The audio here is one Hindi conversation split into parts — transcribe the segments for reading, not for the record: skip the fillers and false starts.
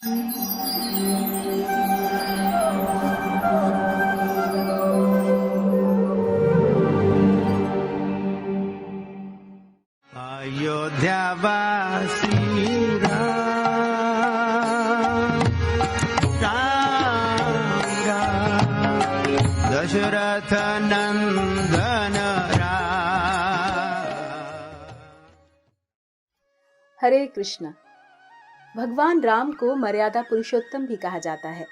अयोध्यावासी राम राम राम दशरथ नंदन राम। हरे कृष्ण। भगवान राम को मर्यादा पुरुषोत्तम भी कहा जाता है।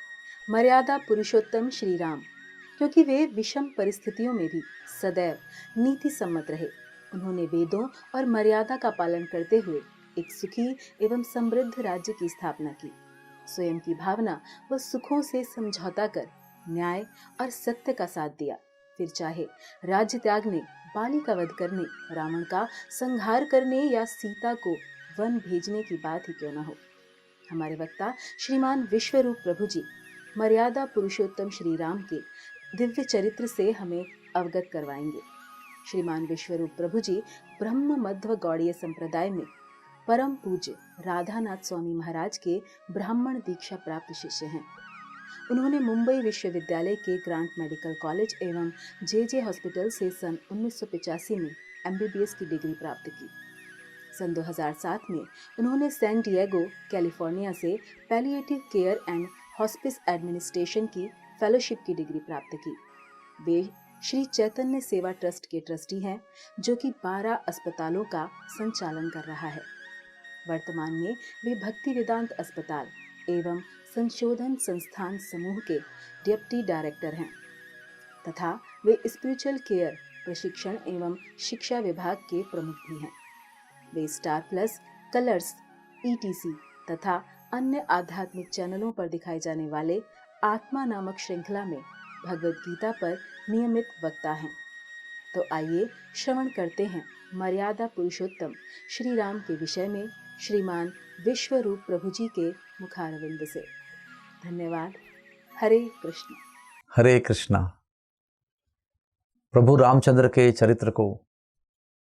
मर्यादा पुरुषोत्तम श्री राम, क्योंकि वे विषम परिस्थितियों में भी सदैव नीति सम्मत रहे। उन्होंने वेदों और मर्यादा का पालन करते हुए एक सुखी एवं समृद्ध राज्य की स्थापना की। स्वयं की भावना व सुखों से समझौता कर न्याय और सत्य का साथ दिया। फिर चाहे राज्य त्यागने, बाली का वध करने, रावण का संहार करने या सीता को वन भेजने की बात ही क्यों न हो। हमारे वक्ता श्रीमान विश्वरूप प्रभु जी मर्यादा पुरुषोत्तम श्री राम के दिव्य चरित्र से हमें अवगत करवाएंगे। श्रीमान विश्वरूप प्रभु जी ब्रह्म मध्व गौड़ीय संप्रदाय में परम पूज्य राधानाथ स्वामी महाराज के ब्राह्मण दीक्षा प्राप्त शिष्य हैं। उन्होंने मुंबई विश्वविद्यालय के ग्रांट मेडिकल कॉलेज एवं जे हॉस्पिटल से सन 1985 में MBBS की डिग्री प्राप्त की। सन 2007 में उन्होंने सैन डिएगो, कैलिफोर्निया से palliative care and hospice administration की फेलोशिप की डिग्री प्राप्त की। वे श्री चैतन्य सेवा ट्रस्ट के ट्रस्टी हैं, जो कि 12 अस्पतालों का संचालन कर रहा है। वर्तमान में वे भक्ति वेदांत अस्पताल एवं संशोधन संस्थान समूह के डिप्टी डायरेक्टर हैं तथा वे स्पिरिचुअल केयर प्रशिक्षण एवं शिक्षा विभाग के प्रमुख भी हैं। वे स्टार प्लस, कलर्स, ETC तथा अन्य आध्यात्मिक चैनलों पर दिखाए जाने वाले आत्मा नामक श्रृंखला में भगवद गीता पर नियमित वक्ता हैं। तो आइए श्रवण करते हैं मर्यादा पुरुषोत्तम श्री राम के विषय में श्रीमान विश्वरूप प्रभु जी के मुखारविंद से। धन्यवाद। हरे कृष्ण। हरे कृष्णा। प्रभु रामचंद्र के चरित्र को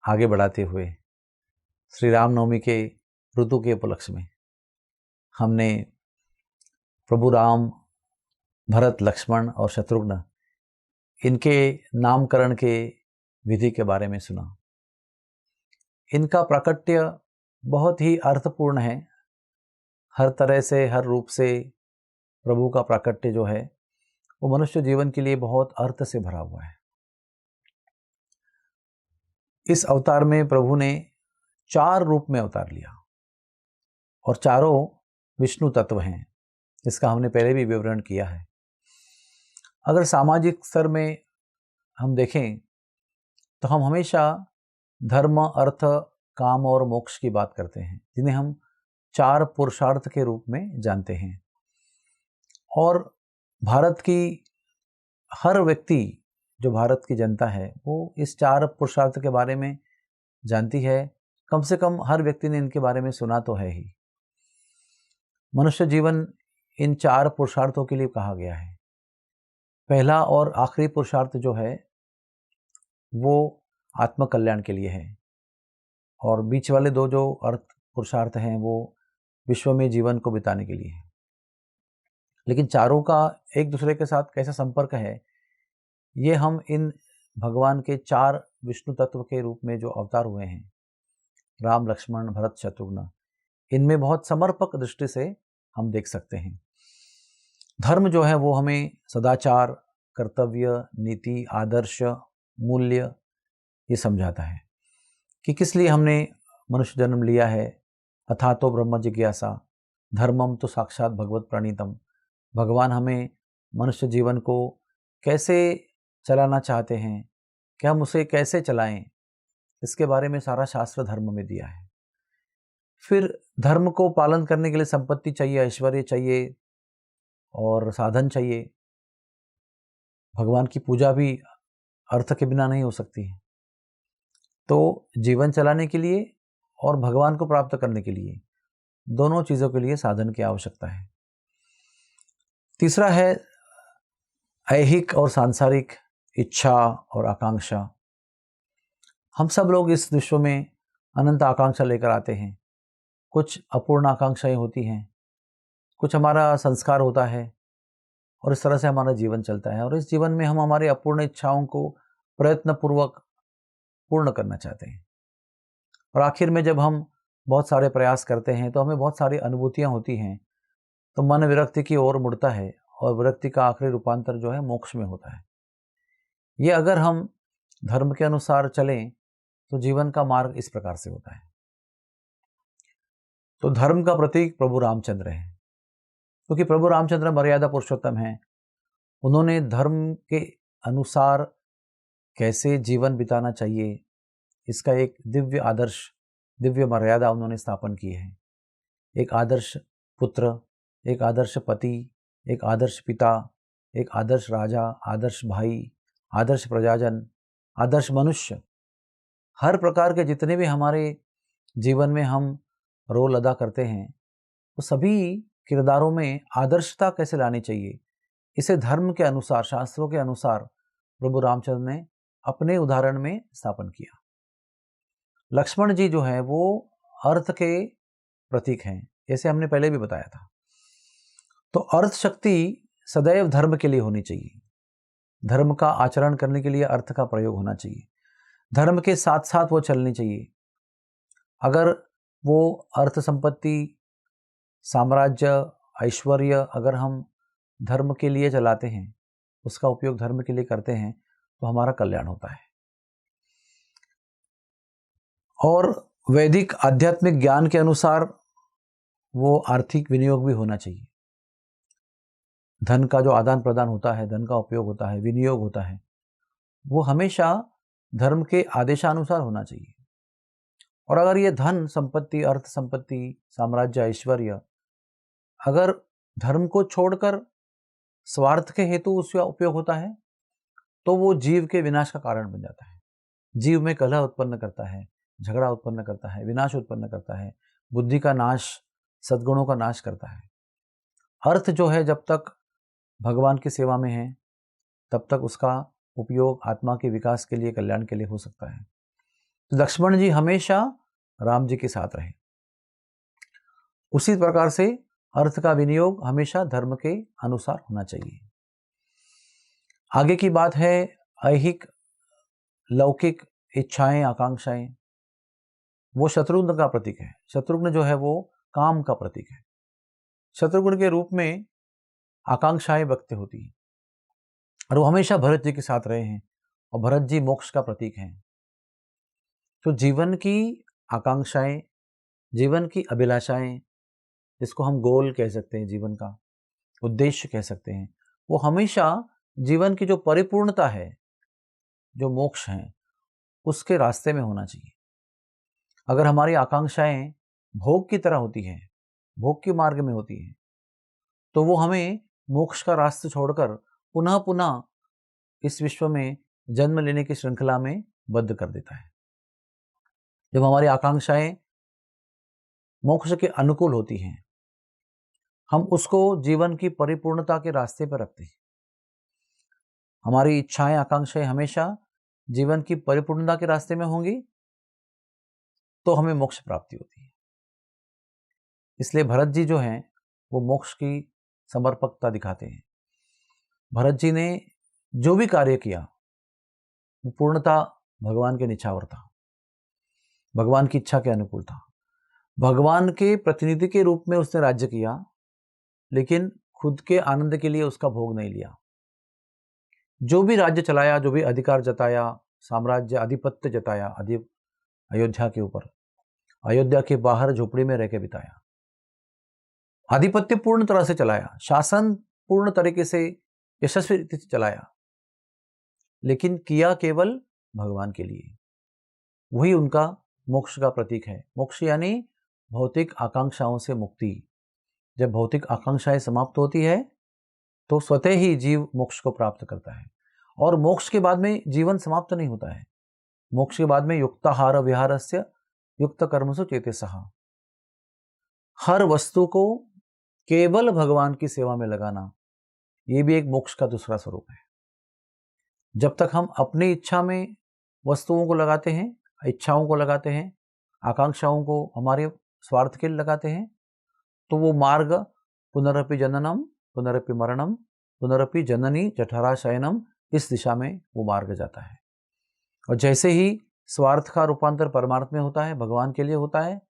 आगे बढ़ाते हुए श्री रामनवमी के ऋतु के उपलक्ष्य में हमने प्रभु राम, भरत, लक्ष्मण और शत्रुघ्न इनके नामकरण के विधि के बारे में सुना। इनका प्राकट्य बहुत ही अर्थपूर्ण है। हर तरह से, हर रूप से प्रभु का प्राकट्य जो है वो मनुष्य जीवन के लिए बहुत अर्थ से भरा हुआ है। इस अवतार में प्रभु ने 4 रूप में अवतार लिया और चारों विष्णु तत्व हैं, इसका हमने पहले भी विवरण किया है। अगर सामाजिक स्तर में हम देखें तो हम हमेशा धर्म, अर्थ, काम और मोक्ष की बात करते हैं, जिन्हें हम 4 पुरुषार्थ के रूप में जानते हैं। और भारत की हर व्यक्ति, जो भारत की जनता है, वो इस 4 पुरुषार्थ के बारे में जानती है। कम से कम हर व्यक्ति ने इनके बारे में सुना तो है ही। मनुष्य जीवन इन 4 पुरुषार्थों के लिए कहा गया है। पहला और आखिरी पुरुषार्थ जो है वो आत्मकल्याण के लिए है, और बीच वाले 2 जो अर्थ पुरुषार्थ हैं वो विश्व में जीवन को बिताने के लिए है। लेकिन चारों का एक दूसरे के साथ कैसा संपर्क है, ये हम इन भगवान के 4 विष्णु तत्व के रूप में जो अवतार हुए हैं, राम, लक्ष्मण, भरत, शत्रुघ्न, इनमें बहुत समर्पक दृष्टि से हम देख सकते हैं। धर्म जो है वो हमें सदाचार, कर्तव्य, नीति, आदर्श, मूल्य ये समझाता है कि किस लिए हमने मनुष्य जन्म लिया है। अथातो ब्रह्म जिज्ञासा, धर्मम तो साक्षात भगवत प्रणीतम। भगवान हमें मनुष्य जीवन को कैसे चलाना चाहते हैं, कि हम उसे कैसे चलाएं, इसके बारे में सारा शास्त्र धर्म में दिया है। फिर धर्म को पालन करने के लिए संपत्ति चाहिए, ऐश्वर्य चाहिए और साधन चाहिए। भगवान की पूजा भी अर्थ के बिना नहीं हो सकती है। तो जीवन चलाने के लिए और भगवान को प्राप्त करने के लिए, दोनों चीज़ों के लिए साधन की आवश्यकता है। तीसरा है ऐहिक और सांसारिक इच्छा और आकांक्षा। हम सब लोग इस विश्व में अनंत आकांक्षा लेकर आते हैं। कुछ अपूर्ण आकांक्षाएं होती हैं कुछ हमारा संस्कार होता है और इस तरह से हमारा जीवन चलता है, और इस जीवन में हम हमारी अपूर्ण इच्छाओं को प्रयत्नपूर्वक पूर्ण करना चाहते हैं। और आखिर में जब हम बहुत सारे प्रयास करते हैं तो हमें बहुत सारी अनुभूतियां होती हैं, तो मन विरक्ति की ओर मुड़ता है और विरक्ति का आखिरी रूपांतर जो है मोक्ष में होता है। ये अगर हम धर्म के अनुसार चलें तो जीवन का मार्ग इस प्रकार से होता है। तो धर्म का प्रतीक प्रभु रामचंद्र है, क्योंकि प्रभु रामचंद्र मर्यादा पुरुषोत्तम हैं। उन्होंने धर्म के अनुसार कैसे जीवन बिताना चाहिए इसका एक दिव्य आदर्श, दिव्य मर्यादा उन्होंने स्थापन की है। एक आदर्श पुत्र, एक आदर्श पति, एक आदर्श पिता, एक आदर्श राजा, आदर्श भाई, आदर्श प्रजाजन, आदर्श मनुष्य, हर प्रकार के जितने भी हमारे जीवन में हम रोल अदा करते हैं, वो सभी किरदारों में आदर्शता कैसे लानी चाहिए, इसे धर्म के अनुसार, शास्त्रों के अनुसार प्रभु रामचंद्र ने अपने उदाहरण में स्थापन किया। लक्ष्मण जी जो है वो अर्थ के प्रतीक हैं, जैसे हमने पहले भी बताया था। तो अर्थ शक्ति सदैव धर्म के लिए होनी चाहिए। धर्म का आचरण करने के लिए अर्थ का प्रयोग होना चाहिए। धर्म के साथ साथ वो चलनी चाहिए। अगर वो अर्थ संपत्ति, साम्राज्य, ऐश्वर्य अगर हम धर्म के लिए चलाते हैं, उसका उपयोग धर्म के लिए करते हैं, तो हमारा कल्याण होता है। और वैदिक आध्यात्मिक ज्ञान के अनुसार वो आर्थिक विनियोग भी होना चाहिए। धन का जो आदान प्रदान होता है, धन का उपयोग होता है, विनियोग होता है, वो हमेशा धर्म के आदेशानुसार होना चाहिए। और अगर ये धन संपत्ति, अर्थ संपत्ति, साम्राज्य, ऐश्वर्य अगर धर्म को छोड़कर स्वार्थ के हेतु उसका उपयोग होता है, तो वो जीव के विनाश का कारण बन जाता है। जीव में कलह उत्पन्न करता है, झगड़ा उत्पन्न करता है, विनाश उत्पन्न करता है, बुद्धि का नाश, सद्गुणों का नाश करता है। अर्थ जो है जब तक भगवान की सेवा में है, तब तक उसका उपयोग आत्मा के विकास के लिए, कल्याण के लिए हो सकता है। तो लक्ष्मण जी हमेशा राम जी के साथ रहे। उसी प्रकार से अर्थ का विनियोग हमेशा धर्म के अनुसार होना चाहिए। आगे की बात है ऐहिक लौकिक इच्छाएं, आकांक्षाएं। वो शत्रुघ्न का प्रतीक है। शत्रुघ्न जो है वो काम का प्रतीक है। शत्रुघ्न के रूप में आकांक्षाएं व्यक्त होती हैं, और वो हमेशा भरत जी के साथ रहे हैं, और भरत जी मोक्ष का प्रतीक हैं। तो जीवन की आकांक्षाएं, जीवन की अभिलाषाएं, जिसको हम गोल कह सकते हैं, जीवन का उद्देश्य कह सकते हैं, वो हमेशा जीवन की जो परिपूर्णता है, जो मोक्ष है, उसके रास्ते में होना चाहिए। अगर हमारी आकांक्षाएं भोग की तरह होती हैं, भोग के मार्ग में होती हैं, तो वो हमें मोक्ष का रास्ता छोड़कर पुनः पुनः इस विश्व में जन्म लेने की श्रृंखला में बद्ध कर देता है। जब हमारी आकांक्षाएं मोक्ष के अनुकूल होती हैं, हम उसको जीवन की परिपूर्णता के रास्ते पर रखते हैं। हमारी इच्छाएं, आकांक्षाएं हमेशा जीवन की परिपूर्णता के रास्ते में होंगी, तो हमें मोक्ष प्राप्ति होती है। इसलिए भरत जी जो हैं वो मोक्ष की समर्पकता दिखाते हैं। भरत जी ने जो भी कार्य किया वो पूर्णता भगवान के निछावर था, भगवान की इच्छा के अनुकूल था। भगवान के प्रतिनिधि के रूप में उसने राज्य किया, लेकिन खुद के आनंद के लिए उसका भोग नहीं लिया। जो भी राज्य चलाया, जो भी अधिकार जताया, साम्राज्य आधिपत्य जताया अयोध्या के ऊपर, अयोध्या के बाहर झोपड़ी में रह के बिताया। आधिपत्य पूर्ण तरह से चलाया, शासन पूर्ण तरीके से यशस्वी रीति से चलाया, लेकिन किया केवल भगवान के लिए। वही उनका मोक्ष का प्रतीक है। मोक्ष यानी भौतिक आकांक्षाओं से मुक्ति। जब भौतिक आकांक्षाएं समाप्त होती है तो स्वतः ही जीव मोक्ष को प्राप्त करता है। और मोक्ष के बाद में जीवन समाप्त नहीं होता है। मोक्ष के बाद में युक्ताहार विहारस्य युक्त कर्मसु चेतसः, हर वस्तु को केवल भगवान की सेवा में लगाना, ये भी एक मोक्ष का दूसरा स्वरूप है। जब तक हम अपनी इच्छा में वस्तुओं को लगाते हैं, इच्छाओं को लगाते हैं, आकांक्षाओं को हमारे स्वार्थ के लिए लगाते हैं, तो वो मार्ग पुनरपि जननम पुनरपि मरणम पुनरपि जननी जठराशयनम, इस दिशा में वो मार्ग जाता है। और जैसे ही स्वार्थ का रूपांतर परमार्थ में होता है, भगवान के लिए होता है,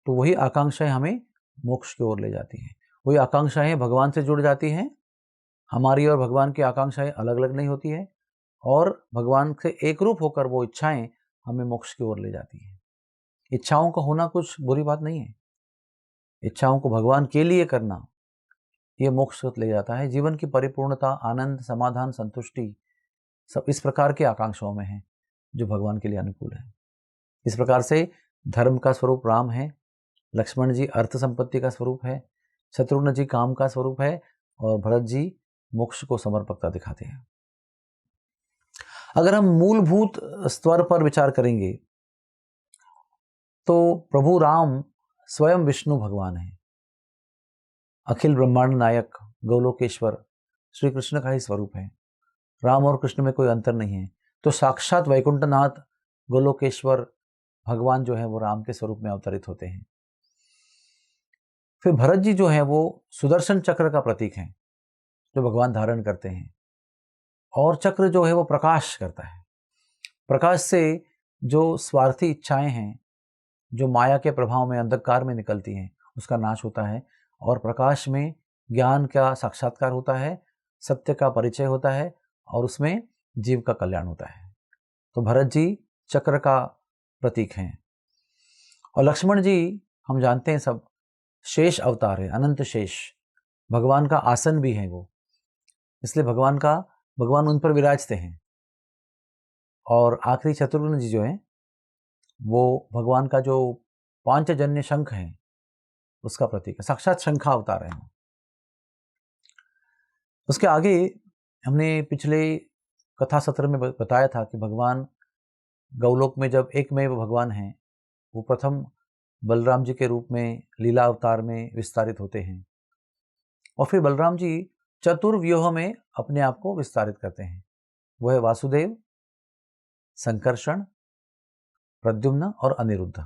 तो वही आकांक्षाएं हमें मोक्ष की ओर ले जाती हैं। वही आकांक्षाएं भगवान से जुड़ जाती हैं। हमारी और भगवान की आकांक्षाएं अलग अलग नहीं होती है, और भगवान से एक रूप होकर वो इच्छाएं हमें मोक्ष की ओर ले जाती हैं। इच्छाओं का होना कुछ बुरी बात नहीं है। इच्छाओं को भगवान के लिए करना, ये मोक्ष तक ले जाता है। जीवन की परिपूर्णता, आनंद, समाधान, संतुष्टि सब इस प्रकार की आकांक्षाओं में है जो भगवान के लिए अनुकूल है। इस प्रकार से धर्म का स्वरूप राम है, लक्ष्मण जी अर्थ संपत्ति का स्वरूप है, शत्रुघ्न जी काम का स्वरूप है, और भरत जी मोक्ष को समर्पकता दिखाते हैं। अगर हम मूलभूत स्तर पर विचार करेंगे तो प्रभु राम स्वयं विष्णु भगवान है। अखिल ब्रह्मांड नायक गोलोकेश्वर श्री कृष्ण का ही स्वरूप है। राम और कृष्ण में कोई अंतर नहीं है। तो साक्षात वैकुंठनाथ गोलोकेश्वर भगवान जो है वो राम के स्वरूप में अवतरित होते हैं। फिर भरत जी जो है वो सुदर्शन चक्र का प्रतीक है जो भगवान धारण करते हैं, और चक्र जो है वो प्रकाश करता है। प्रकाश से जो स्वार्थी इच्छाएं हैं, जो माया के प्रभाव में अंधकार में निकलती हैं, उसका नाश होता है, और प्रकाश में ज्ञान का साक्षात्कार होता है, सत्य का परिचय होता है, और उसमें जीव का कल्याण होता है। तो भरत जी चक्र का प्रतीक हैं। और लक्ष्मण जी हम जानते हैं सब शेष अवतार है, अनंत शेष, भगवान का आसन भी है वो, इसलिए भगवान उन पर विराजते हैं। और आखिरी शत्रुघ्न जी जो हैं वो भगवान का जो पांचजन्य शंख है उसका प्रतीक है, साक्षात शंखा अवतार है। उसके आगे हमने पिछले कथा सत्र में बताया था कि भगवान गौलोक में जब एकमेव भगवान हैं, वो प्रथम बलराम जी के रूप में लीला अवतार में विस्तारित होते हैं, और फिर बलराम जी चतुर्व्यूह में अपने आप को विस्तारित करते हैं। वो है वासुदेव, संकर्षण, प्रद्युम्न और अनिरुद्ध।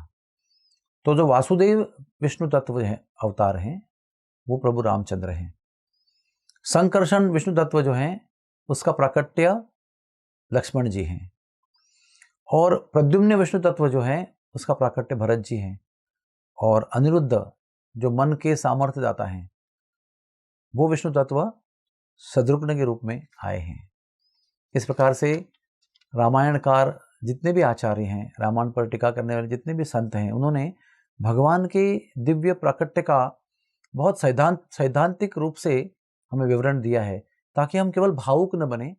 तो जो वासुदेव विष्णु तत्व है अवतार हैं वो प्रभु रामचंद्र हैं। संकर्षण विष्णु तत्व जो हैं उसका प्राकट्य लक्ष्मण जी हैं, और प्रद्युम्न विष्णु तत्व जो है उसका प्राकट्य भरत जी हैं, और अनिरुद्ध जो मन के सामर्थ्य दाता हैं वो विष्णु तत्व शत्रुघ्न के रूप में आए हैं। इस प्रकार से रामायणकार जितने भी आचार्य हैं, रामायण पर टीका करने वाले जितने भी संत हैं, उन्होंने भगवान के दिव्य प्राकट्य का बहुत सैद्धांतिक रूप से हमें विवरण दिया है, ताकि हम केवल भावुक न बने,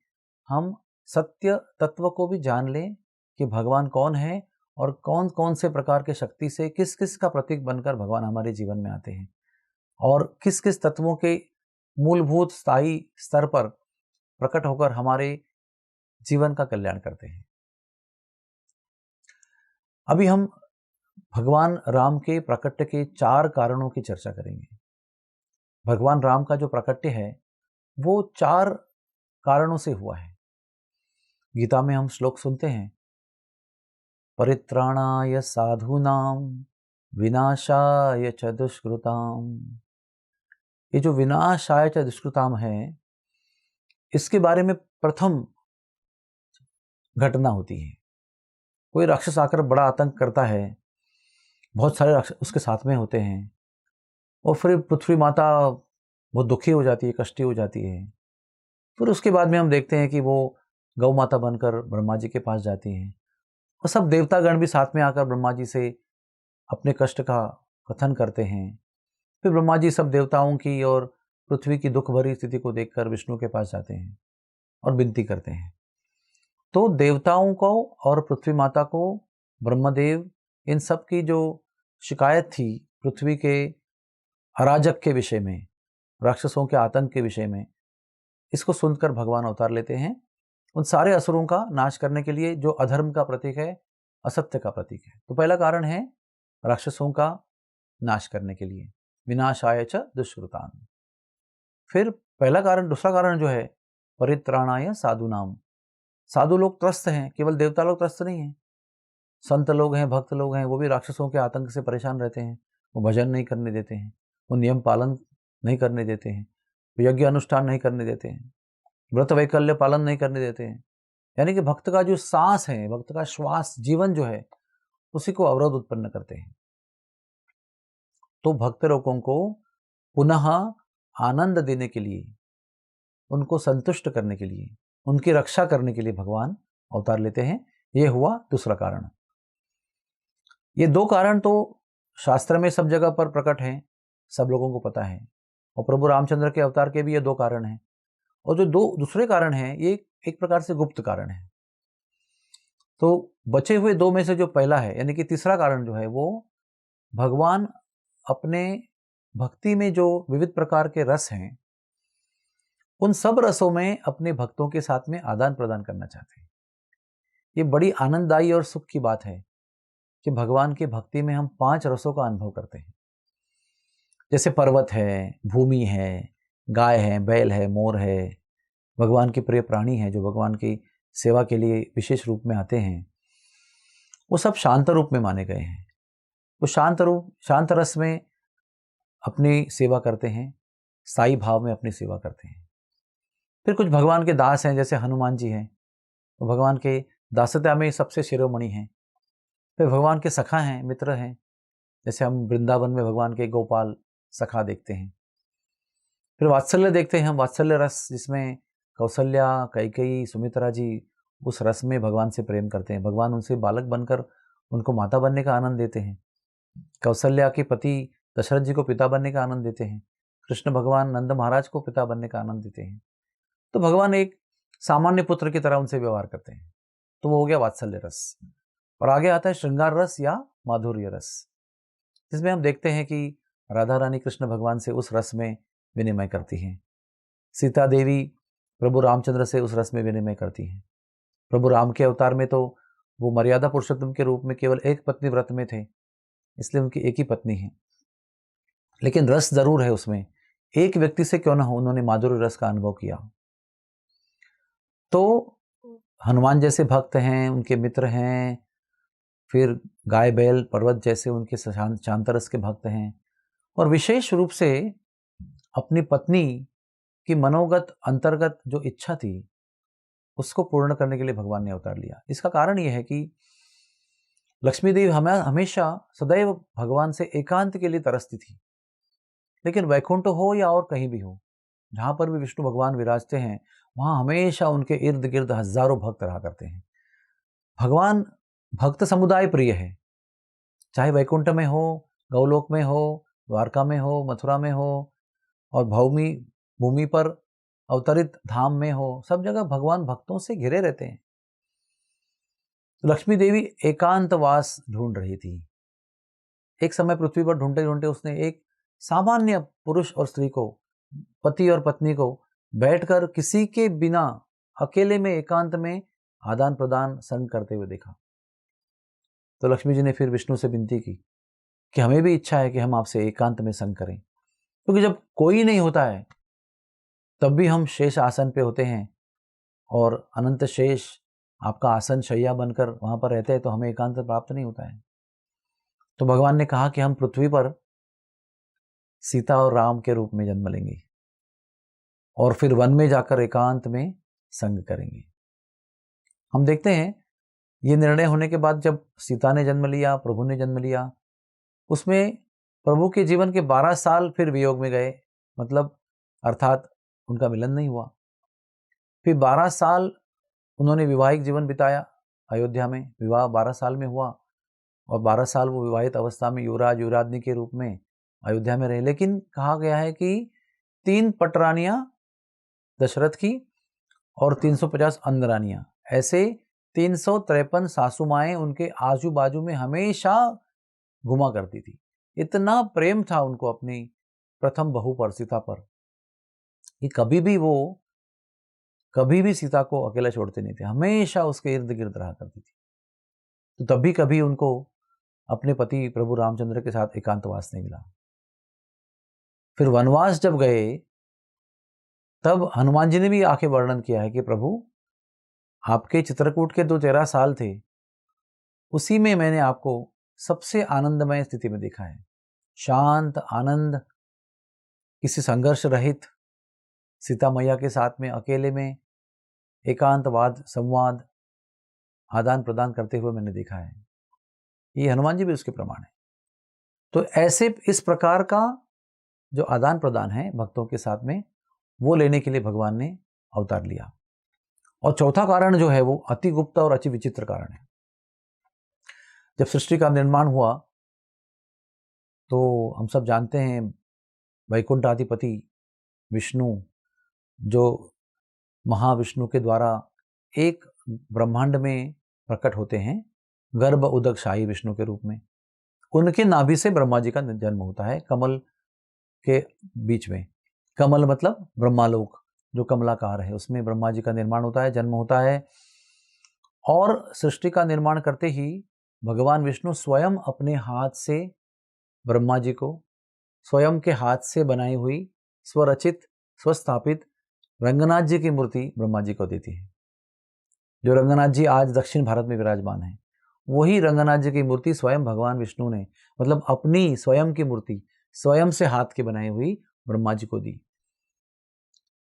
हम सत्य तत्व को भी जान लें कि भगवान कौन है और कौन कौन से प्रकार के शक्ति से किस किस का प्रतीक बनकर भगवान हमारे जीवन में आते हैं, और किस किस तत्वों के मूलभूत स्थायी स्तर पर प्रकट होकर हमारे जीवन का कल्याण करते हैं। अभी हम भगवान राम के प्राकट्य के 4 कारणों की चर्चा करेंगे। भगवान राम का जो प्राकट्य है वो 4 कारणों से हुआ है। गीता में हम श्लोक सुनते हैं, परित्राणाय साधूनाम विनाशाय च दुष्कृताम। ये जो विनाशाय च दुष्कृताम है, इसके बारे में प्रथम घटना होती है। कोई राक्षस आकर बड़ा आतंक करता है, बहुत सारे राक्षस उसके साथ में होते हैं, और फिर पृथ्वी माता बहुत दुखी हो जाती है, कष्टी हो जाती है। फिर उसके बाद में हम देखते हैं कि वो गौ माता बनकर ब्रह्मा जी के पास जाती हैं, और सब देवतागण भी साथ में आकर ब्रह्मा जी से अपने कष्ट का कथन करते हैं। फिर ब्रह्मा जी सब देवताओं की और पृथ्वी की दुख भरी स्थिति को देखकर विष्णु के पास जाते हैं और विनती करते हैं। तो देवताओं को और पृथ्वी माता को, ब्रह्मदेव, इन सब की जो शिकायत थी पृथ्वी के अराजक के विषय में, राक्षसों के आतंक के विषय में, इसको सुनकर भगवान अवतार लेते हैं उन सारे असुरों का नाश करने के लिए, जो अधर्म का प्रतीक है, असत्य का प्रतीक है। तो पहला कारण है राक्षसों का नाश करने के लिए, विनाशाय च दुष्कृताम। फिर दूसरा कारण जो है परित्राणाय साधूनाम। साधु लोग त्रस्त हैं, केवल देवता लोग त्रस्त नहीं हैं, संत लोग हैं, भक्त लोग हैं, वो भी राक्षसों के आतंक से परेशान रहते हैं। वो भजन नहीं करने देते हैं, वो नियम पालन नहीं करने देते हैं, यज्ञ अनुष्ठान नहीं करने देते हैं, व्रत वैकल्य पालन नहीं करने देते हैं। यानी कि भक्त का जो सांस है, भक्त का श्वास, जीवन जो है, उसी को अवरोध उत्पन्न करते हैं। तो भक्त लोगों को पुनः आनंद देने के लिए, उनको संतुष्ट करने के लिए, उनकी रक्षा करने के लिए भगवान अवतार लेते हैं। यह हुआ दूसरा कारण। ये दो कारण तो शास्त्र में सब जगह पर प्रकट हैं, सब लोगों को पता है, और प्रभु रामचंद्र के अवतार के भी ये दो कारण हैं। और जो दो दूसरे कारण हैं, ये एक प्रकार से गुप्त कारण है। तो बचे हुए दो में से जो पहला है, यानी कि तीसरा कारण जो है, वो भगवान अपने भक्ति में जो विविध प्रकार के रस हैं, उन सब रसों में अपने भक्तों के साथ में आदान प्रदान करना चाहते हैं। ये बड़ी आनंददायी और सुख की बात है कि भगवान की भक्ति में हम 5 रसों का अनुभव करते हैं। जैसे पर्वत है, भूमि है, गाय है, बैल है, मोर है, भगवान के प्रिय प्राणी हैं जो भगवान की सेवा के लिए विशेष रूप में आते हैं, वो सब शांत रूप में माने गए हैं। वो शांत रस में अपनी सेवा करते हैं, साई भाव में अपनी सेवा करते हैं। फिर कुछ भगवान के दास हैं, जैसे हनुमान जी हैं, वो भगवान के दासता में सबसे शिरोमणि हैं। फिर भगवान के सखा हैं, मित्र हैं, जैसे हम वृंदावन में भगवान के गोपाल सखा देखते हैं। फिर वात्सल्य देखते हैं हम, वात्सल्य रस, जिसमें कौशल्या, कैकेयी, सुमित्रा जी उस रस में भगवान से प्रेम करते हैं। भगवान उनसे बालक बनकर उनको माता बनने का आनंद देते हैं। कौशल्या के पति दशरथ जी को पिता बनने का आनंद देते हैं। कृष्ण भगवान नंद महाराज को पिता बनने का आनंद देते हैं। तो भगवान एक सामान्य पुत्र की तरह उनसे व्यवहार करते हैं। तो वो हो गया वात्सल्य रस। और आगे आता है श्रृंगार रस या माधुर्य रस, जिसमें हम देखते हैं कि राधा रानी कृष्ण भगवान से उस रस में विनिमय करती हैं। सीता देवी प्रभु रामचंद्र से उस रस में विनिमय करती हैं। प्रभु राम के अवतार में तो वो मर्यादा पुरुषोत्तम के रूप में केवल एक पत्नी व्रत में थे, इसलिए उनकी एक ही पत्नी है, लेकिन रस जरूर है उसमें। एक व्यक्ति से क्यों ना हो, उन्होंने माधुर्य रस का अनुभव किया। तो हनुमान जैसे भक्त हैं, उनके मित्र हैं, फिर गाय बैल पर्वत जैसे उनके शांत रस के भक्त हैं, और विशेष रूप से अपनी पत्नी की मनोगत अंतर्गत जो इच्छा थी उसको पूर्ण करने के लिए भगवान ने अवतार लिया। इसका कारण यह है कि लक्ष्मी देवी हमेशा सदैव भगवान से एकांत के लिए तरसती थी। लेकिन वैकुंठ हो या और कहीं भी हो, जहां पर भी विष्णु भगवान विराजते हैं, वहां हमेशा उनके इर्द गिर्द हजारों भक्त रहा करते हैं। भगवान भक्त समुदाय प्रिय है, चाहे वैकुंठ में हो, गौलोक में हो, द्वारका में हो, मथुरा में हो, और भूमि पर अवतरित धाम में हो, सब जगह भगवान भक्तों से घिरे रहते हैं। तो लक्ष्मी देवी एकांतवास ढूंढ रही थी। एक समय पृथ्वी पर ढूंढते ढूंढते उसने एक सामान्य पुरुष और स्त्री को, पति और पत्नी को, बैठकर किसी के बिना अकेले में एकांत में आदान प्रदान संग करते हुए देखा। तो लक्ष्मी जी ने फिर विष्णु से विनती की कि हमें भी इच्छा है कि हम आपसे एकांत में संग करें, क्योंकि जब कोई नहीं होता है तब भी हम शेष आसन पे होते हैं, और अनंत शेष आपका आसन शैया बनकर वहां पर रहते हैं, तो हमें एकांत प्राप्त नहीं होता है। तो भगवान ने कहा कि हम पृथ्वी पर सीता और राम के रूप में जन्म लेंगे, और फिर वन में जाकर एकांत में संग करेंगे। हम देखते हैं ये निर्णय होने के बाद जब सीता ने जन्म लिया, प्रभु ने जन्म लिया, उसमें प्रभु के जीवन के 12 साल फिर वियोग में गए, मतलब अर्थात उनका मिलन नहीं हुआ। फिर 12 साल उन्होंने विवाहिक जीवन बिताया अयोध्या में, विवाह 12 साल में हुआ, और 12 साल वो विवाहित अवस्था में युवराज युवराजनी के रूप में अयोध्या में रहे। लेकिन कहा गया है कि 3 पटरानियां दशरथ की और 350 अंदरानियां, ऐसे 353 सासुमाएं उनके आजू बाजू में हमेशा घुमा करती थी। इतना प्रेम था उनको अपनी प्रथम बहू पर, सीता पर, कि कभी भी सीता को अकेला छोड़ते नहीं थे, हमेशा उसके इर्द गिर्द रहा करती थी। तो तभी कभी उनको अपने पति प्रभु रामचंद्र के साथ एकांतवास नहीं मिला। फिर वनवास जब गए, तब हनुमान जी ने भी आके वर्णन किया है कि प्रभु आपके चित्रकूट के 13 साल थे, उसी में मैंने आपको सबसे आनंदमय स्थिति में देखा है। शांत, आनंद, किसी संघर्ष रहित सीता मैया के साथ में अकेले में एकांतवाद, संवाद, आदान प्रदान करते हुए मैंने देखा है। ये हनुमान जी भी उसके प्रमाण है। तो ऐसे इस प्रकार का जो आदान प्रदान है भक्तों के साथ में, वो लेने के लिए भगवान ने अवतार लिया। और चौथा कारण जो है वो अति गुप्त और अति विचित्र कारण है। जब सृष्टि का निर्माण हुआ तो हम सब जानते हैं वैकुंठाधिपति विष्णु, जो महाविष्णु के द्वारा एक ब्रह्मांड में प्रकट होते हैं गर्भ उदक शाही विष्णु के रूप में, उनके नाभि से ब्रह्मा जी का जन्म होता है कमल के बीच में। कमल मतलब ब्रह्मालोक, जो कमलाकार है, उसमें ब्रह्मा जी का निर्माण होता है, जन्म होता है। और सृष्टि का निर्माण करते ही भगवान विष्णु स्वयं अपने हाथ से ब्रह्मा जी को स्वयं के हाथ से बनाई हुई स्वरचित स्वस्थापित रंगनाथ जी की मूर्ति ब्रह्मा जी को देती है। जो रंगनाथ जी आज दक्षिण भारत में विराजमान है, वही रंगनाथ जी की मूर्ति स्वयं भगवान विष्णु ने, मतलब अपनी स्वयं की मूर्ति स्वयं से हाथ की बनाई हुई ब्रह्मा जी को दी।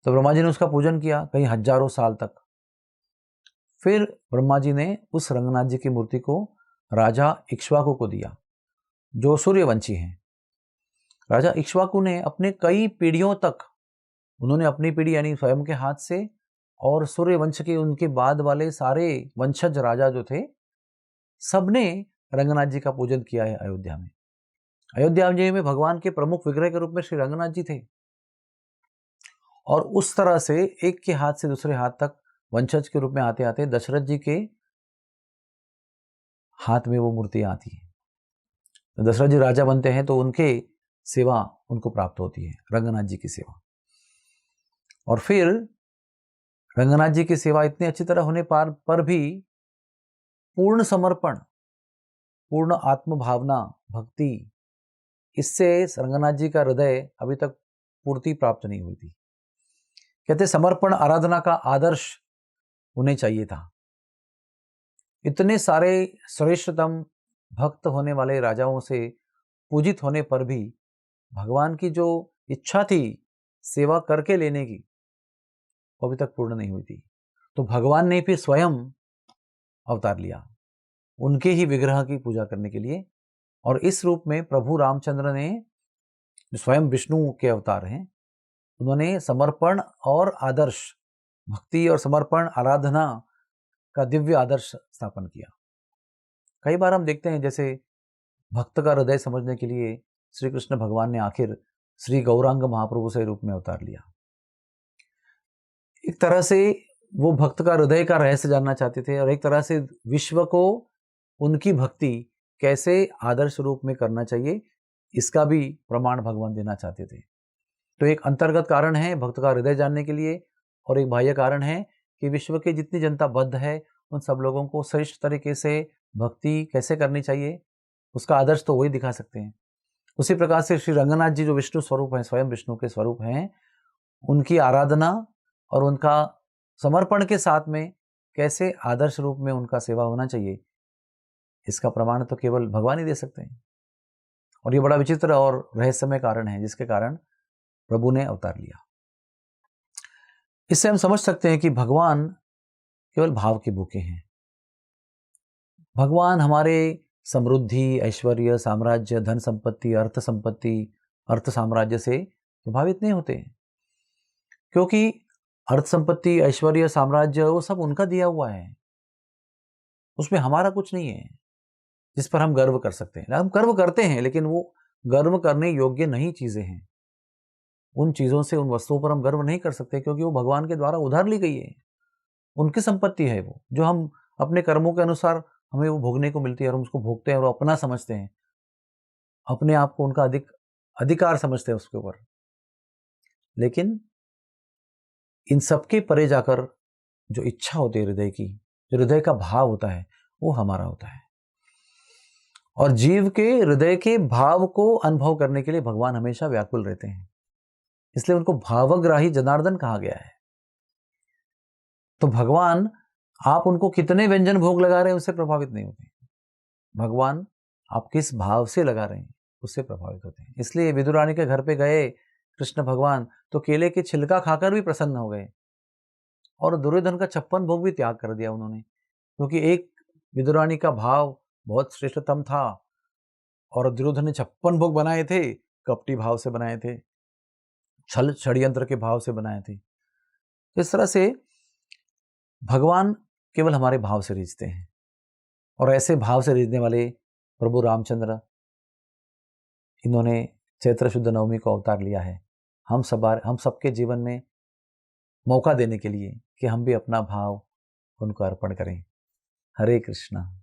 तो ब्रह्मा जी ने उसका पूजन किया कई हजारों साल तक। फिर ब्रह्मा जी ने उस रंगनाथ जी की मूर्ति को राजा इक्ष्वाकु को दिया, जो सूर्यवंशी हैं। राजा इक्ष्वाकु ने अपने कई पीढ़ियों तक, उन्होंने अपनी पीढ़ी यानी स्वयं के हाथ से, और सूर्यवंश के उनके बाद वाले सारे वंशज राजा जो थे, सबने रंगनाथ जी का पूजन किया है अयोध्या में। अयोध्या जी में भगवान के प्रमुख विग्रह के रूप में श्री रंगनाथ जी थे। और उस तरह से एक के हाथ से दूसरे हाथ तक वंशज के रूप में आते आते दशरथ जी के हाथ में वो मूर्तियां आती हैं। तो दशरथ जी राजा बनते हैं तो उनके सेवा उनको प्राप्त होती है, रंगनाथ जी की सेवा। और फिर रंगनाथ जी की सेवा इतनी अच्छी तरह होने पर भी पूर्ण समर्पण, पूर्ण आत्मभावना, भक्ति, इससे रंगनाथ जी का हृदय अभी तक पूर्ति प्राप्त नहीं हुई थी। कहते समर्पण आराधना का आदर्श उन्हें चाहिए था। इतने सारे श्रेष्ठतम भक्त होने वाले राजाओं से पूजित होने पर भी भगवान की जो इच्छा थी सेवा करके लेने की, वो अभी तक पूर्ण नहीं हुई थी। तो भगवान ने फिर स्वयं अवतार लिया उनके ही विग्रह की पूजा करने के लिए। और इस रूप में प्रभु रामचंद्र ने, जो स्वयं विष्णु के अवतार हैं, उन्होंने समर्पण और आदर्श, भक्ति और समर्पण आराधना का दिव्य आदर्श स्थापन किया। कई बार हम देखते हैं जैसे भक्त का हृदय समझने के लिए श्री कृष्ण भगवान ने आखिर श्री गौरांग महाप्रभु से रूप में अवतार लिया। एक तरह से वो भक्त का हृदय का रहस्य जानना चाहते थे और एक तरह से विश्व को उनकी भक्ति कैसे आदर्श रूप में करना चाहिए, इसका भी प्रमाण भगवान देना चाहते थे। तो एक अंतर्गत कारण है भक्त का हृदय जानने के लिए, और एक बाह्य कारण है कि विश्व की जितनी जनता बद्ध है उन सब लोगों को श्रेष्ठ तरीके से भक्ति कैसे करनी चाहिए, उसका आदर्श तो वही दिखा सकते हैं। उसी प्रकार से श्री रंगनाथ जी जो विष्णु स्वरूप हैं, स्वयं विष्णु के स्वरूप हैं, उनकी आराधना और उनका समर्पण के साथ में कैसे आदर्श रूप में उनका सेवा होना चाहिए, इसका प्रमाण तो केवल भगवान ही दे सकते हैं। और ये बड़ा विचित्र और रहस्यमय कारण है जिसके कारण प्रभु ने अवतार लिया। इससे हम समझ सकते हैं कि भगवान केवल भाव के भूखे हैं। भगवान हमारे समृद्धि, ऐश्वर्य, साम्राज्य, धन संपत्ति, अर्थ साम्राज्य से प्रभावित नहीं होते, क्योंकि अर्थ संपत्ति, ऐश्वर्य, साम्राज्य वो सब उनका दिया हुआ है, उसमें हमारा कुछ नहीं है जिस पर हम गर्व कर सकते हैं। हम गर्व करते हैं लेकिन वो गर्व करने योग्य नहीं चीजें हैं। उन चीजों से, उन वस्तुओं पर हम गर्व नहीं कर सकते क्योंकि वो भगवान के द्वारा उधार ली गई है, उनकी संपत्ति है वो, जो हम अपने कर्मों के अनुसार हमें वो भोगने को मिलती है और हम उसको भोगते हैं और अपना समझते हैं, अपने आप को उनका अधिकार समझते हैं उसके ऊपर। लेकिन इन सबके परे जाकर जो इच्छा होती है हृदय की, जो हृदय का भाव होता है, वो हमारा होता है। और जीव के हृदय के भाव को अनुभव करने के लिए भगवान हमेशा व्याकुल रहते हैं, इसलिए उनको भावग्राही जनार्दन कहा गया है। तो भगवान, आप उनको कितने व्यंजन भोग लगा रहे हैं उससे प्रभावित नहीं होते, भगवान आप किस भाव से लगा रहे हैं उससे प्रभावित होते हैं। इसलिए विदुरानी के घर पे गए कृष्ण भगवान तो केले के छिलका खाकर भी प्रसन्न हो गए और दुर्योधन का 56 भोग भी त्याग कर दिया उन्होंने, क्योंकि एक विदुरानी का भाव बहुत श्रेष्ठतम था और दुर्योधन ने 56 भोग बनाए थे, कपटी भाव से बनाए थे, छल षड्यंत्र के भाव से बनाए थे। इस तरह से भगवान केवल हमारे भाव से रीझते हैं और ऐसे भाव से रीझने वाले प्रभु रामचंद्र, इन्होंने चैत्र शुद्ध नवमी को अवतार लिया है हम सबके जीवन में मौका देने के लिए कि हम भी अपना भाव उनको अर्पण करें। हरे कृष्णा।